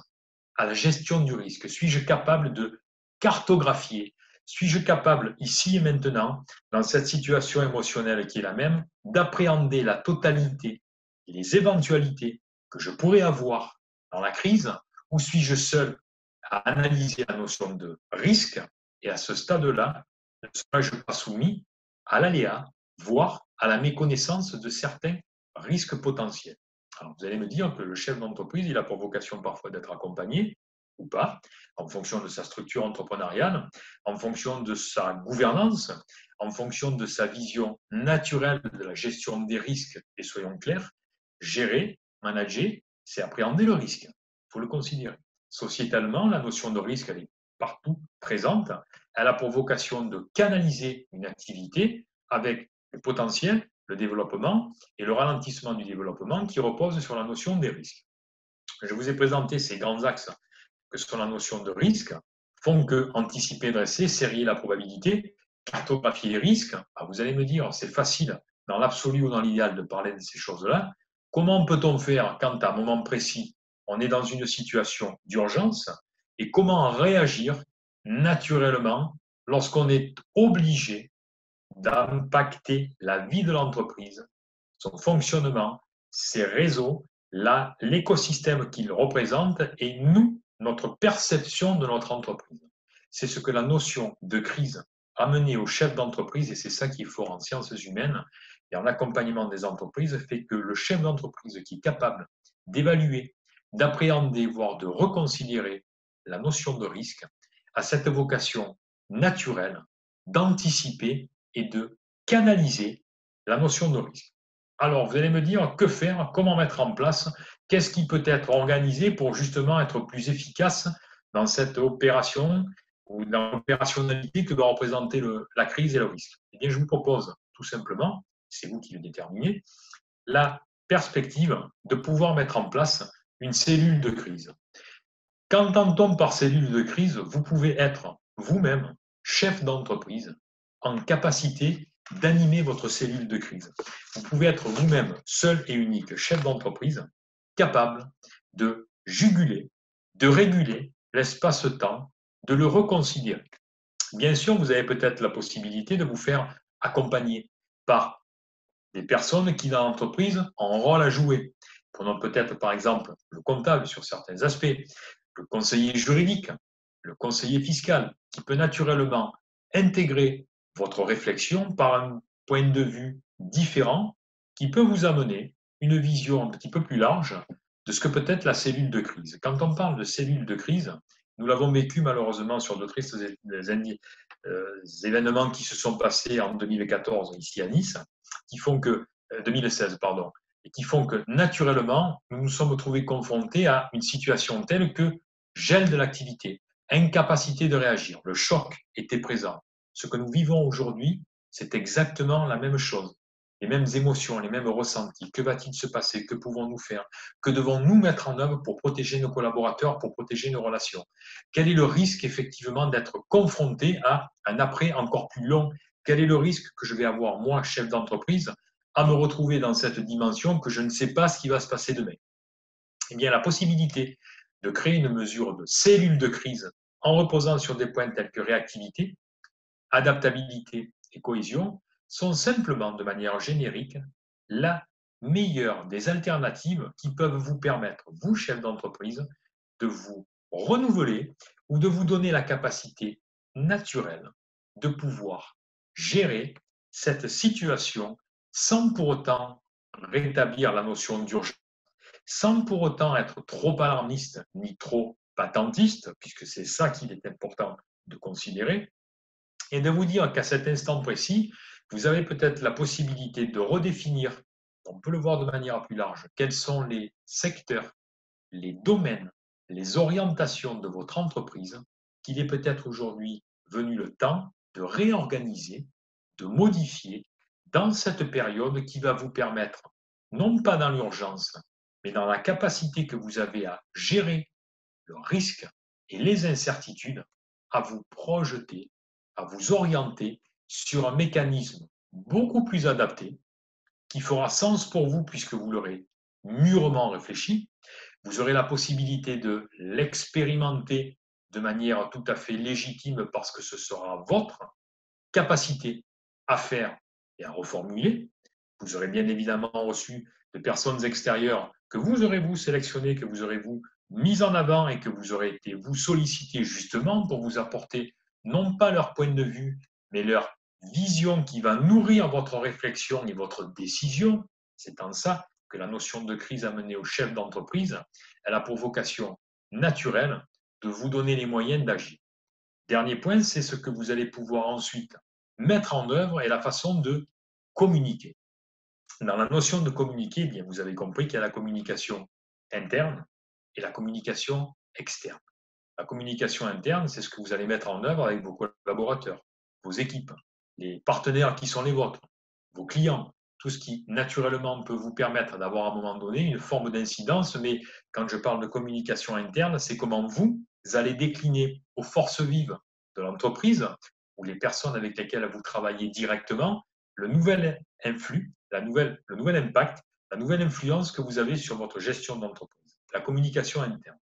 Speaker 1: à la gestion du risque? Suis-je capable de cartographier? Suis-je capable, ici et maintenant, dans cette situation émotionnelle qui est la même, d'appréhender la totalité et les éventualités que je pourrais avoir dans la crise, ou suis-je seul à analyser la notion de risque, et à ce stade-là, ne serais-je pas soumis à l'aléa, voire à la méconnaissance de certains risques potentiels? Alors, vous allez me dire que le chef d'entreprise, il a pour vocation parfois d'être accompagné, ou pas, en fonction de sa structure entrepreneuriale, en fonction de sa gouvernance, en fonction de sa vision naturelle de la gestion des risques, et soyons clairs, gérer, manager, c'est appréhender le risque. Il faut le considérer. Sociétalement, la notion de risque, elle est partout présente. Elle a pour vocation de canaliser une activité avec le potentiel, le développement et le ralentissement du développement qui repose sur la notion des risques. Je vous ai présenté ces grands axes que sont la notion de risque, font que anticiper, dresser, serrer la probabilité, cartographier les risques. Vous allez me dire, c'est facile dans l'absolu ou dans l'idéal de parler de ces choses-là. Comment peut-on faire quand à un moment précis, on est dans une situation d'urgence et comment réagir naturellement lorsqu'on est obligé d'impacter la vie de l'entreprise, son fonctionnement, ses réseaux, l'écosystème qu'il représente et nous, notre perception de notre entreprise. C'est ce que la notion de crise a mené au chef d'entreprise, et c'est ça qui est fort en sciences humaines et en accompagnement des entreprises, fait que le chef d'entreprise qui est capable d'évaluer, d'appréhender, voire de reconsidérer la notion de risque, a cette vocation naturelle d'anticiper et de canaliser la notion de risque. Alors, vous allez me dire, que faire? Comment mettre en place? Qu'est-ce qui peut être organisé pour justement être plus efficace dans cette opération ou dans l'opérationnalité que doit représenter la crise et le risque? Eh bien, je vous propose tout simplement, c'est vous qui le déterminez, la perspective de pouvoir mettre en place une cellule de crise. Qu'entend-on par cellule de crise? Vous pouvez être vous-même chef d'entreprise en capacité d'animer votre cellule de crise. Vous pouvez être vous-même seul et unique chef d'entreprise capable de juguler, de réguler l'espace-temps, de le reconsidérer. Bien sûr, vous avez peut-être la possibilité de vous faire accompagner par des personnes qui, dans l'entreprise, ont un rôle à jouer. Prenons peut-être, par exemple, le comptable sur certains aspects, le conseiller juridique, le conseiller fiscal, qui peut naturellement intégrer votre réflexion par un point de vue différent, qui peut vous amener une vision un petit peu plus large de ce que peut être la cellule de crise. Quand on parle de cellule de crise, nous l'avons vécu malheureusement sur de tristes événements qui se sont passés en 2014 ici à Nice, qui font que 2016, pardon, et qui font que naturellement, nous nous sommes trouvés confrontés à une situation telle que gel de l'activité, incapacité de réagir, le choc était présent. Ce que nous vivons aujourd'hui, c'est exactement la même chose, les mêmes émotions, les mêmes ressentis. Que va-t-il se passer? Que pouvons-nous faire? Que devons-nous mettre en œuvre pour protéger nos collaborateurs, pour protéger nos relations? Quel est le risque effectivement d'être confronté à un après encore plus long? Quel est le risque que je vais avoir, moi, chef d'entreprise, à me retrouver dans cette dimension que je ne sais pas ce qui va se passer demain? Eh bien, la possibilité de créer une mesure de cellule de crise en reposant sur des points tels que réactivité, adaptabilité et cohésion sont simplement, de manière générique, la meilleure des alternatives qui peuvent vous permettre, vous, chef d'entreprise, de vous renouveler ou de vous donner la capacité naturelle de pouvoir gérer cette situation sans pour autant rétablir la notion d'urgence, sans pour autant être trop alarmiste ni trop patentiste, puisque c'est ça qu'il est important de considérer, et de vous dire qu'à cet instant précis, vous avez peut-être la possibilité de redéfinir, on peut le voir de manière plus large, quels sont les secteurs, les domaines, les orientations de votre entreprise, qu'il est peut-être aujourd'hui venu le temps de réorganiser, de modifier dans cette période qui va vous permettre, non pas dans l'urgence, mais dans la capacité que vous avez à gérer le risque et les incertitudes, à vous projeter, à vous orienter sur un mécanisme beaucoup plus adapté qui fera sens pour vous puisque vous l'aurez mûrement réfléchi. Vous aurez la possibilité de l'expérimenter de manière tout à fait légitime parce que ce sera votre capacité à faire et à reformuler. Vous aurez bien évidemment reçu de personnes extérieures que vous aurez vous sélectionnées, que vous aurez vous mis en avant et que vous aurez été vous sollicité justement pour vous apporter non pas leur point de vue, mais leur vision qui va nourrir votre réflexion et votre décision. C'est en ça que la notion de crise amenée au chef d'entreprise, elle a pour vocation naturelle de vous donner les moyens d'agir. Dernier point, c'est ce que vous allez pouvoir ensuite mettre en œuvre et la façon de communiquer. Dans la notion de communiquer, eh bien, vous avez compris qu'il y a la communication interne et la communication externe. La communication interne, c'est ce que vous allez mettre en œuvre avec vos collaborateurs, vos équipes, les partenaires qui sont les vôtres, vos clients, tout ce qui naturellement peut vous permettre d'avoir à un moment donné une forme d'incidence. Mais quand je parle de communication interne, c'est comment vous allez décliner aux forces vives de l'entreprise ou les personnes avec lesquelles vous travaillez directement le nouvel influx, le nouvel impact, la nouvelle influence que vous avez sur votre gestion d'entreprise. La communication interne.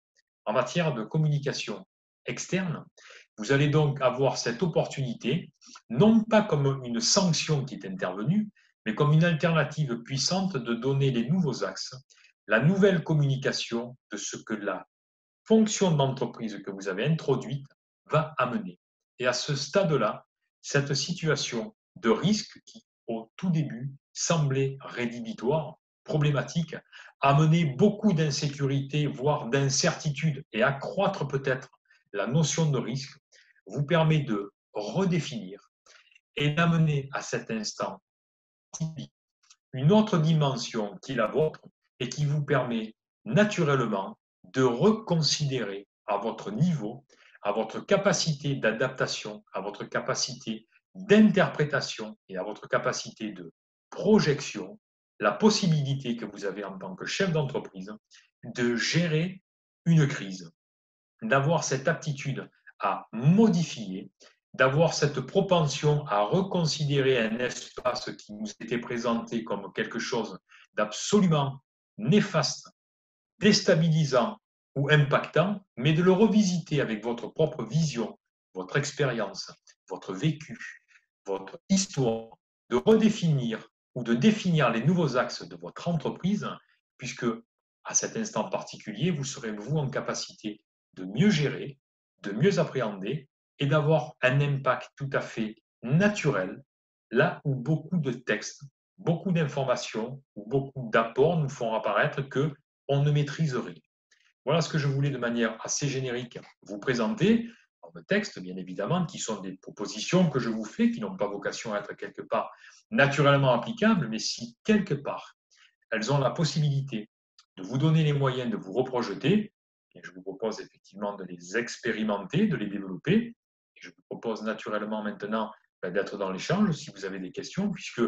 Speaker 1: En matière de communication externe, vous allez donc avoir cette opportunité, non pas comme une sanction qui est intervenue, mais comme une alternative puissante de donner les nouveaux axes, la nouvelle communication de ce que la fonction d'entreprise que vous avez introduite va amener. Et à ce stade-là, cette situation de risque qui, au tout début, semblait rédhibitoire, problématique, amener beaucoup d'insécurité, voire d'incertitude, et accroître peut-être la notion de risque, vous permet de redéfinir et d'amener à cet instant une autre dimension qui est la vôtre et qui vous permet naturellement de reconsidérer à votre niveau, à votre capacité d'adaptation, à votre capacité d'interprétation et à votre capacité de projection, la possibilité que vous avez en tant que chef d'entreprise de gérer une crise, d'avoir cette aptitude à modifier, d'avoir cette propension à reconsidérer un espace qui nous était présenté comme quelque chose d'absolument néfaste, déstabilisant ou impactant, mais de le revisiter avec votre propre vision, votre expérience, votre vécu, votre histoire, de redéfinir ou de définir les nouveaux axes de votre entreprise, puisque à cet instant particulier, vous serez vous en capacité de mieux gérer, de mieux appréhender et d'avoir un impact tout à fait naturel, là où beaucoup de textes, beaucoup d'informations ou beaucoup d'apports nous font apparaître que on ne maîtrise rien. Voilà ce que je voulais de manière assez générique vous présenter dans le texte, bien évidemment, qui sont des propositions que je vous fais, qui n'ont pas vocation à être quelque part naturellement applicables, mais si quelque part elles ont la possibilité de vous donner les moyens de vous reprojeter, et je vous propose effectivement de les expérimenter, de les développer. Et je vous propose naturellement maintenant d'être dans l'échange si vous avez des questions, puisque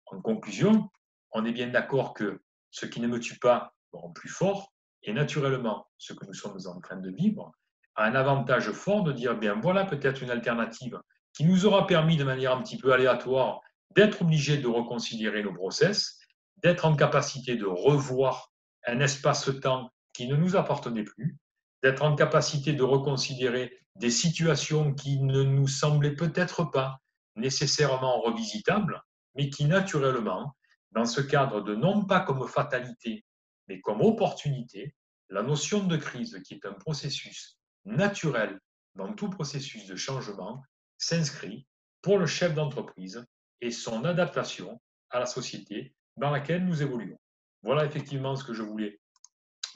Speaker 1: en conclusion, on est bien d'accord que ce qui ne me tue pas me rend plus fort, et naturellement, ce que nous sommes en train de vivre a un avantage fort de dire, bien voilà peut-être une alternative qui nous aura permis de manière un petit peu aléatoire d'être obligés de reconsidérer nos process, d'être en capacité de revoir un espace-temps qui ne nous appartenait plus, d'être en capacité de reconsidérer des situations qui ne nous semblaient peut-être pas nécessairement revisitables, mais qui naturellement, dans ce cadre de non pas comme fatalité, mais comme opportunité, la notion de crise, qui est un processus naturel dans tout processus de changement, s'inscrit pour le chef d'entreprise et son adaptation à la société dans laquelle nous évoluons. Voilà effectivement ce que je voulais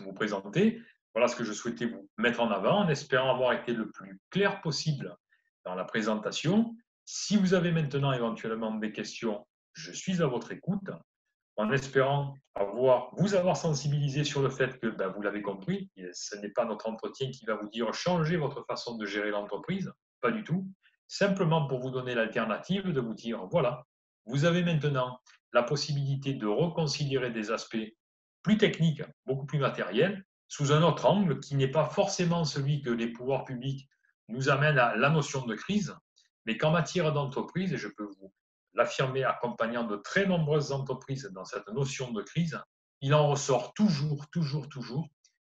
Speaker 1: vous présenter. Voilà ce que je souhaitais vous mettre en avant, en espérant avoir été le plus clair possible dans la présentation. Si vous avez maintenant éventuellement des questions, je suis à votre écoute, en espérant vous avoir sensibilisé sur le fait que, vous l'avez compris, ce n'est pas notre entretien qui va vous dire changer votre façon de gérer l'entreprise, pas du tout. Simplement pour vous donner l'alternative de vous dire, voilà, vous avez maintenant la possibilité de reconsidérer des aspects plus techniques, beaucoup plus matériels, sous un autre angle qui n'est pas forcément celui que les pouvoirs publics nous amènent à la notion de crise, mais qu'en matière d'entreprise, et je peux vous l'affirmer accompagnant de très nombreuses entreprises dans cette notion de crise, il en ressort toujours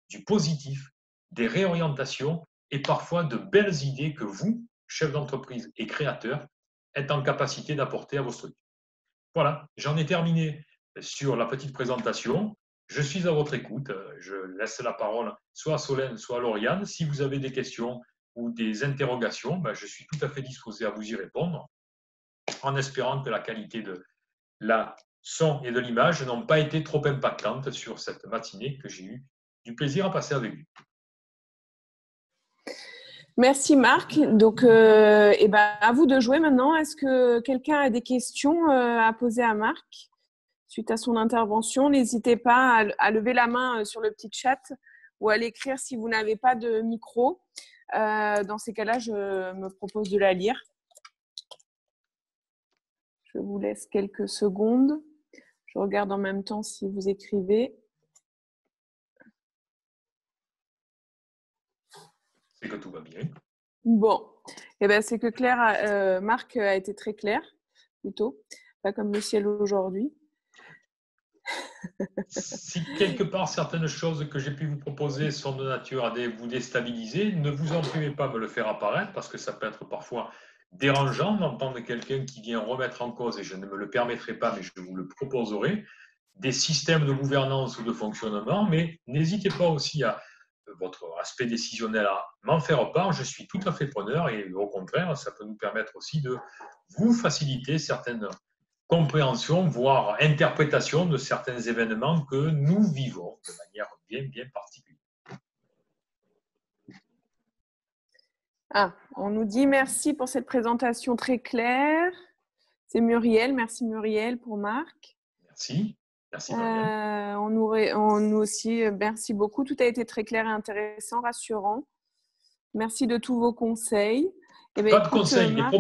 Speaker 1: du positif, des réorientations et parfois de belles idées que vous, chef d'entreprise et créateur, êtes en capacité d'apporter à vos structures. Voilà, j'en ai terminé sur la petite présentation. Je suis à votre écoute. Je laisse la parole soit à Solène, soit à Lauriane. Si vous avez des questions ou des interrogations, je suis tout à fait disposé à vous y répondre, en espérant que la qualité de la son et de l'image n'ont pas été trop impactantes sur cette matinée que j'ai eu du plaisir à passer avec vous.
Speaker 2: Merci Marc. Donc, à vous de jouer maintenant. Est-ce que quelqu'un a des questions à poser à Marc suite à son intervention? N'hésitez pas à lever la main sur le petit chat ou à l'écrire si vous n'avez pas de micro. Dans ces cas-là, je me propose de la lire. Je vous laisse quelques secondes. Je regarde en même temps si vous écrivez.
Speaker 1: C'est que tout va bien.
Speaker 2: Bon, c'est que Marc a été très clair, plutôt, pas comme le ciel aujourd'hui.
Speaker 1: Si quelque part certaines choses que j'ai pu vous proposer sont de nature à vous déstabiliser, ne vous en privez pas de me le faire apparaître parce que ça peut être parfois dérangeant d'entendre quelqu'un qui vient remettre en cause, et je ne me le permettrai pas, mais je vous le proposerai, des systèmes de gouvernance ou de fonctionnement, mais n'hésitez pas aussi à votre aspect décisionnel à m'en faire part. Je suis tout à fait preneur et au contraire, ça peut nous permettre aussi de vous faciliter certaines compréhensions, voire interprétations de certains événements que nous vivons de manière bien particulière.
Speaker 2: On nous dit merci pour cette présentation très claire. C'est Muriel. Merci Muriel pour Marc.
Speaker 1: Merci. Merci
Speaker 2: on nous aussi, merci beaucoup. Tout a été très clair et intéressant, rassurant. Merci de tous vos conseils.
Speaker 1: Pas de conseils, Marc,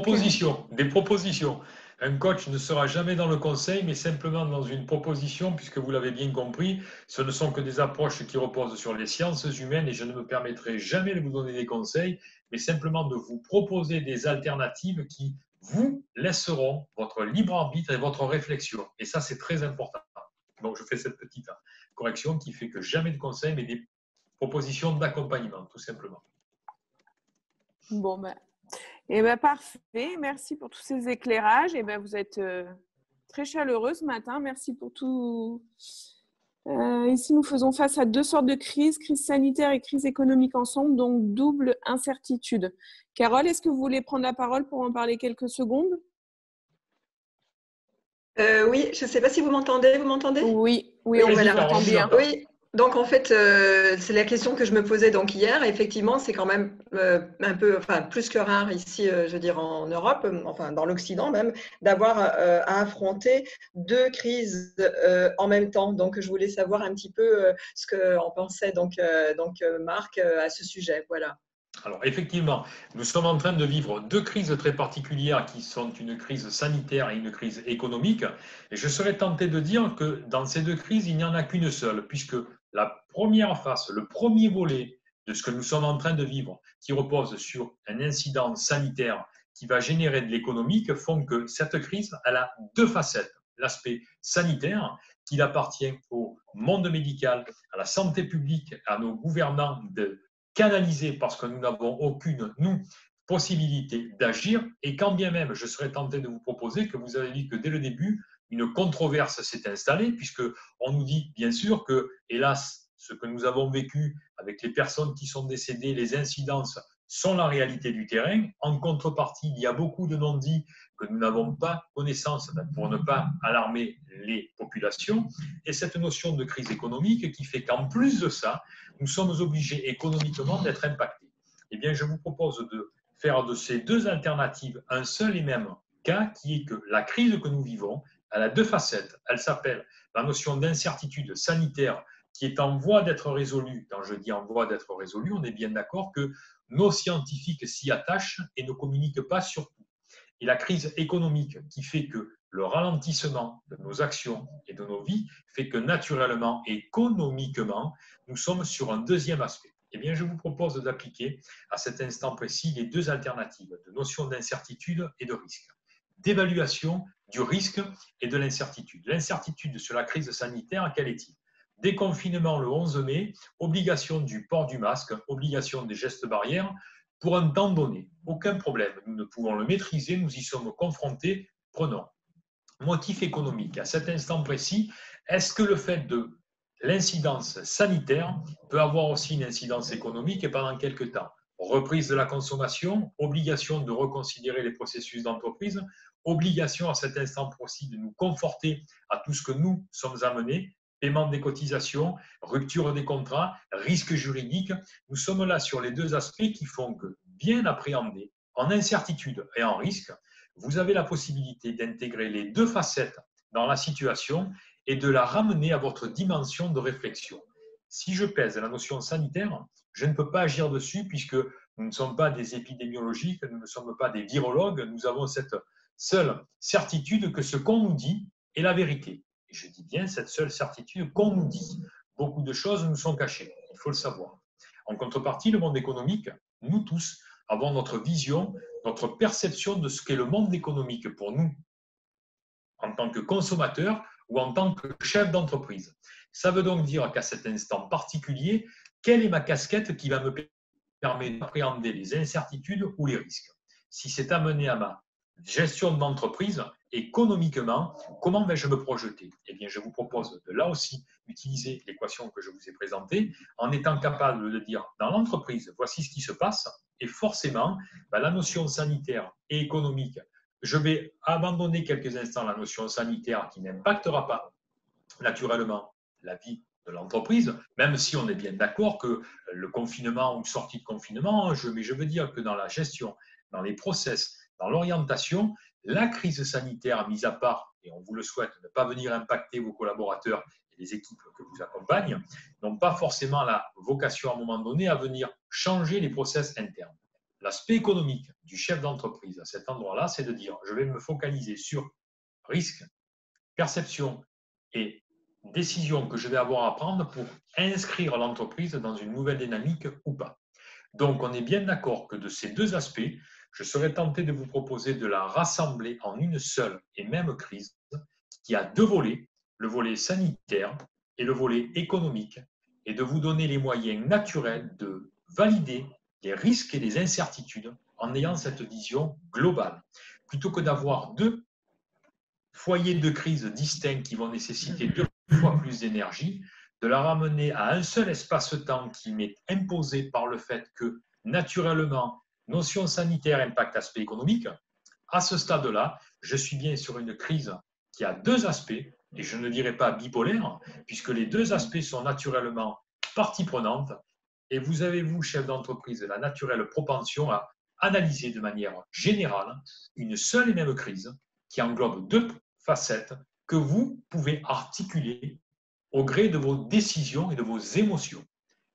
Speaker 1: des propositions. Un coach ne sera jamais dans le conseil, mais simplement dans une proposition, puisque vous l'avez bien compris, ce ne sont que des approches qui reposent sur les sciences humaines et je ne me permettrai jamais de vous donner des conseils, mais simplement de vous proposer des alternatives qui vous laisseront votre libre arbitre et votre réflexion. Et ça, c'est très important. Donc, je fais cette petite correction qui fait que jamais de conseils, mais des proposition d'accompagnement, tout simplement.
Speaker 2: Bon, parfait. Merci pour tous ces éclairages. Vous êtes très chaleureux ce matin. Merci pour tout. Ici, nous faisons face à deux sortes de crises, crise sanitaire et crise économique ensemble, donc double incertitude. Carole, est-ce que vous voulez prendre la parole pour en parler quelques secondes?
Speaker 3: Oui, je ne sais pas si vous m'entendez. Vous m'entendez?
Speaker 2: Oui,
Speaker 3: Oui,
Speaker 2: on
Speaker 3: voilà.
Speaker 2: vous entend bien.
Speaker 3: Oui, donc en fait, c'est la question que je me posais donc hier. Effectivement, c'est quand même un peu, enfin, plus que rare ici, je veux dire en Europe, enfin dans l'Occident même, d'avoir à affronter deux crises en même temps. Donc, je voulais savoir un petit peu ce qu'en pensait Marc à ce sujet. Voilà.
Speaker 1: Alors effectivement, nous sommes en train de vivre deux crises très particulières qui sont une crise sanitaire et une crise économique. Et je serais tenté de dire que dans ces deux crises, il n'y en a qu'une seule, puisque la première face, le premier volet de ce que nous sommes en train de vivre, qui repose sur un incident sanitaire qui va générer de l'économique, font que cette crise, elle a deux facettes. L'aspect sanitaire, qu'il appartient au monde médical, à la santé publique, à nos gouvernants de canalisé parce que nous n'avons aucune, nous, possibilité d'agir. Et quand bien même, je serais tenté de vous proposer que vous avez dit que dès le début, une controverse s'est installée, puisqu'on nous dit bien sûr que, hélas, ce que nous avons vécu avec les personnes qui sont décédées, les incidences, sont la réalité du terrain. En contrepartie, il y a beaucoup de non-dits que nous n'avons pas connaissance pour ne pas alarmer les populations. Et cette notion de crise économique qui fait qu'en plus de ça, nous sommes obligés économiquement d'être impactés. Eh bien, je vous propose de faire de ces deux alternatives un seul et même cas, qui est que la crise que nous vivons, elle a deux facettes. Elle s'appelle la notion d'incertitude sanitaire qui est en voie d'être résolue. Quand je dis en voie d'être résolue, on est bien d'accord que nos scientifiques s'y attachent et ne communiquent pas sur tout. Et la crise économique qui fait que le ralentissement de nos actions et de nos vies fait que naturellement, économiquement, nous sommes sur un deuxième aspect. Eh bien, je vous propose d'appliquer à cet instant précis les deux alternatives de notion d'incertitude et de risque, d'évaluation du risque et de l'incertitude. L'incertitude sur la crise sanitaire, quelle est-il? Déconfinement le 11 mai, obligation du port du masque, obligation des gestes barrières, pour un temps donné. Aucun problème, nous ne pouvons le maîtriser, nous y sommes confrontés, prenons. Motif économique, à cet instant précis, est-ce que le fait de l'incidence sanitaire peut avoir aussi une incidence économique et pendant quelques temps? Reprise de la consommation, obligation de reconsidérer les processus d'entreprise, obligation à cet instant précis de nous conforter à tout ce que nous sommes amenés, paiement des cotisations, rupture des contrats, risque juridique. Nous sommes là sur les deux aspects qui font que, bien appréhendés, en incertitude et en risque, vous avez la possibilité d'intégrer les deux facettes dans la situation et de la ramener à votre dimension de réflexion. Si je pèse la notion sanitaire, je ne peux pas agir dessus puisque nous ne sommes pas des épidémiologiques, nous ne sommes pas des virologues, nous avons cette seule certitude que ce qu'on nous dit est la vérité. Et je dis bien cette seule certitude qu'on nous dit. Beaucoup de choses nous sont cachées, il faut le savoir. En contrepartie, le monde économique, nous tous avons notre vision, notre perception de ce qu'est le monde économique pour nous, en tant que consommateurs ou en tant que chef d'entreprise. Ça veut donc dire qu'à cet instant particulier, quelle est ma casquette qui va me permettre d'appréhender les incertitudes ou les risques? Si c'est amené à ma gestion de l'entreprise, économiquement, comment vais-je me projeter? Eh bien, je vous propose de là aussi utiliser l'équation que je vous ai présentée en étant capable de dire dans l'entreprise, voici ce qui se passe, et forcément, la notion sanitaire et économique, je vais abandonner quelques instants la notion sanitaire qui n'impactera pas naturellement la vie de l'entreprise, même si on est bien d'accord que le confinement ou sortie de confinement, mais je veux dire que dans la gestion, dans les process, dans l'orientation, la crise sanitaire, mise à part, et on vous le souhaite, ne pas venir impacter vos collaborateurs et les équipes que vous accompagnent, n'ont pas forcément la vocation à un moment donné à venir changer les process internes. L'aspect économique du chef d'entreprise à cet endroit-là, c'est de dire, je vais me focaliser sur risque, perception et décision que je vais avoir à prendre pour inscrire l'entreprise dans une nouvelle dynamique ou pas. Donc, on est bien d'accord que de ces deux aspects, je serais tenté de vous proposer de la rassembler en une seule et même crise qui a deux volets, le volet sanitaire et le volet économique. et de vous donner les moyens naturels de valider les risques et les incertitudes en ayant cette vision globale. Plutôt que d'avoir deux foyers de crise distincts qui vont nécessiter 2 fois plus d'énergie, de la ramener à un seul espace-temps qui m'est imposé par le fait que, naturellement, notion sanitaire, impact, aspect économique, à ce stade-là, je suis bien sur une crise qui a 2 aspects, et je ne dirais pas bipolaire, puisque les 2 aspects sont naturellement partie prenante, et vous avez, vous, chef d'entreprise, la naturelle propension à analyser de manière générale une seule et même crise qui englobe 2 facettes que vous pouvez articuler au gré de vos décisions et de vos émotions.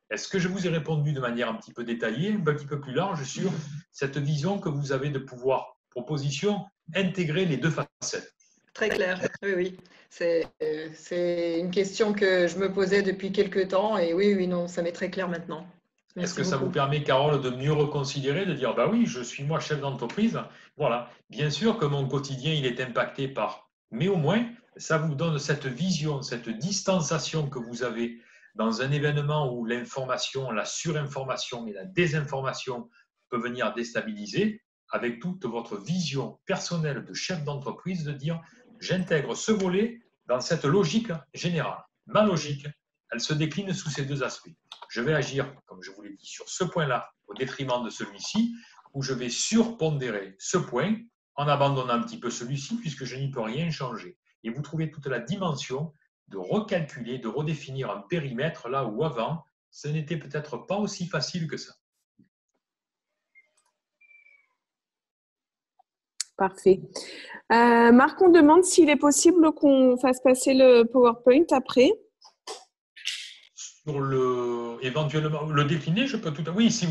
Speaker 1: Est-ce que je vous ai répondu de manière un petit peu détaillée, un petit peu plus large sur cette vision que vous avez de pouvoir, proposition, intégrer les 2 facettes?
Speaker 3: Très clair, oui, oui. C'est une question que je me posais depuis quelques temps et oui, non, ça m'est très clair maintenant.
Speaker 1: Est-ce que ça vous permet, Carole, de mieux reconsidérer, de dire, bah oui, je suis moi chef d'entreprise, voilà. Bien sûr que mon quotidien, il est impacté par, mais au moins, ça vous donne cette vision, cette distanciation que vous avez dans un événement où l'information, la surinformation et la désinformation peuvent venir déstabiliser, avec toute votre vision personnelle de chef d'entreprise, de dire, j'intègre ce volet dans cette logique générale. Ma logique, elle se décline sous ces 2 aspects. Je vais agir, comme je vous l'ai dit, sur ce point-là au détriment de celui-ci, où je vais surpondérer ce point en abandonnant un petit peu celui-ci, puisque je n'y peux rien changer. Et vous trouvez toute la dimension de recalculer, de redéfinir un périmètre là où avant, ce n'était peut-être pas aussi facile que ça.
Speaker 2: Parfait. Marc, on demande s'il est possible qu'on fasse passer le PowerPoint après.
Speaker 1: Sur éventuellement le décliner, je peux tout à oui, si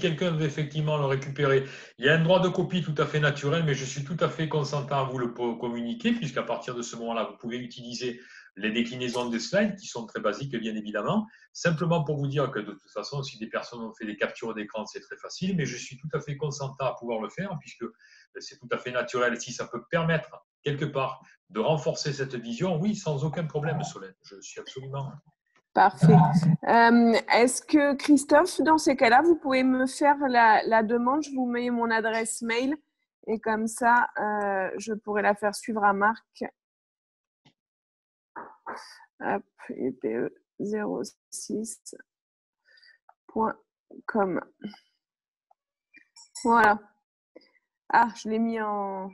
Speaker 1: quelqu'un veut effectivement le récupérer, il y a un droit de copie tout à fait naturel, mais je suis tout à fait consentant à vous le communiquer, puisqu'à partir de ce moment-là, vous pouvez utiliser les déclinaisons des slides qui sont très basiques, bien évidemment. Simplement pour vous dire que de toute façon, si des personnes ont fait des captures d'écran, c'est très facile, mais je suis tout à fait consentant à pouvoir le faire, puisque c'est tout à fait naturel. Si ça peut permettre, quelque part, de renforcer cette vision, oui, sans aucun problème, Solène. Je suis absolument...
Speaker 2: Parfait. Est-ce que Christophe, dans ces cas-là, vous pouvez me faire la demande? Je vous mets mon adresse mail et comme ça, je pourrai la faire suivre à Marc. Hop, upe06.com. Voilà. Ah, je l'ai mis en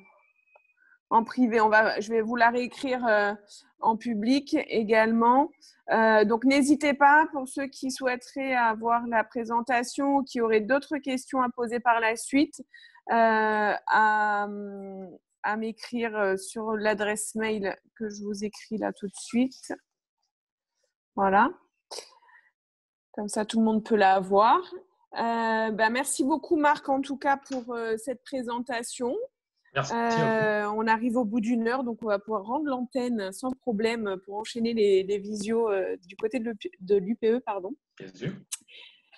Speaker 2: privé. Je vais vous la réécrire en public également. Donc, n'hésitez pas, pour ceux qui souhaiteraient avoir la présentation ou qui auraient d'autres questions à poser par la suite, à m'écrire sur l'adresse mail que je vous écris là tout de suite. Voilà. Comme ça, tout le monde peut la avoir. Merci beaucoup, Marc, en tout cas, pour cette présentation.
Speaker 1: Merci.
Speaker 2: On arrive au bout d'une heure, donc on va pouvoir rendre l'antenne sans problème pour enchaîner les visios du côté de l'UPE. Pardon.
Speaker 1: Bien sûr.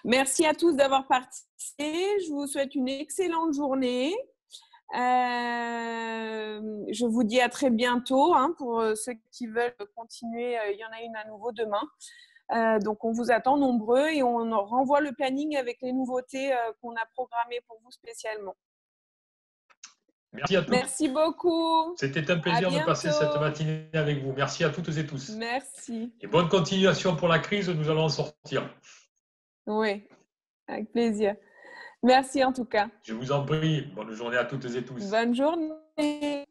Speaker 2: Merci à tous d'avoir participé. Je vous souhaite une excellente journée. Je vous dis à très bientôt. Pour ceux qui veulent continuer, il y en a une à nouveau demain. Donc, on vous attend nombreux et on renvoie le planning avec les nouveautés qu'on a programmées pour vous spécialement.
Speaker 1: Merci à tous.
Speaker 2: Merci beaucoup.
Speaker 1: C'était un plaisir de passer cette matinée avec vous. Merci à toutes et tous.
Speaker 2: Merci.
Speaker 1: Et bonne continuation pour la crise, nous allons en sortir.
Speaker 2: Oui, avec plaisir. Merci en tout cas.
Speaker 1: Je vous en prie. Bonne journée à toutes et tous.
Speaker 2: Bonne journée.